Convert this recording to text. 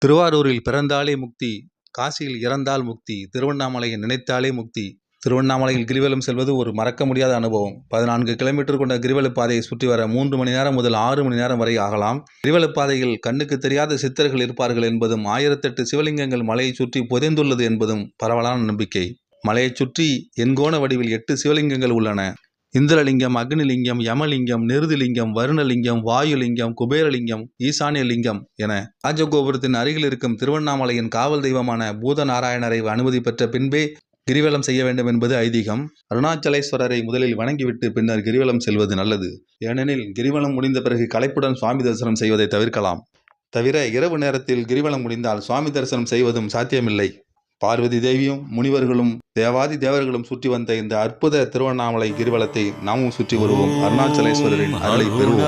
திருவாரூரில் பிறந்தாலே முக்தி, காசியில் இறந்தால் முக்தி, திருவண்ணாமலையை நினைத்தாலே முக்தி. திருவண்ணாமலையில் கிரிவலம் செல்வது ஒரு மறக்க முடியாத அனுபவம். 14 கிலோமீட்டர் கொண்ட கிரிவலப் பாதையை சுற்றி வர 3 மணி நேரம் முதல் 6 மணி நேரம் வரை ஆகலாம். கிரிவலப் பாதையில் கண்ணுக்கு தெரியாத சித்தர்கள் இருப்பார்கள் என்பதும் 1008 சிவலிங்கங்கள் மலையை சுற்றி புதைந்துள்ளது என்பதும் பரவலான நம்பிக்கை. மலையைச் சுற்றி எண்கோண வடிவில் 8 சிவலிங்கங்கள் உள்ளன. இந்திரலிங்கம், அக்னிலிங்கம், யமலிங்கம், நிருதிலிங்கம், வருணலிங்கம், வாயுலிங்கம், குபேரலிங்கம், ஈசானியலிங்கம் என ராஜகோபுரத்தின் அருகில் இருக்கும் திருவண்ணாமலையின் காவல் தெய்வமான பூதநாராயணரை அனுமதி பெற்ற பின்பே கிரிவலம் செய்ய வேண்டும் என்பது ஐதீகம். அருணாச்சலேஸ்வரரை முதலில் வணங்கிவிட்டு பின்னர் கிரிவலம் செல்வது நல்லது. ஏனெனில் கிரிவலம் முடிந்த பிறகு களைப்புடன் சுவாமி தரிசனம் செய்வதை தவிர்க்கலாம். தவிர இரவு நேரத்தில் கிரிவலம் முடிந்தால் சுவாமி தரிசனம் செய்வதும் சாத்தியமில்லை. பார்வதி தேவியும் முனிவர்களும் தேவாதி தேவர்களும் சுற்றி வந்த இந்த அற்புத திருவண்ணாமலை கிரிவலத்தை நாமும் சுற்றி வருவோம். அருணாச்சலேஸ்வரரின் அருளை பெறுவோம்.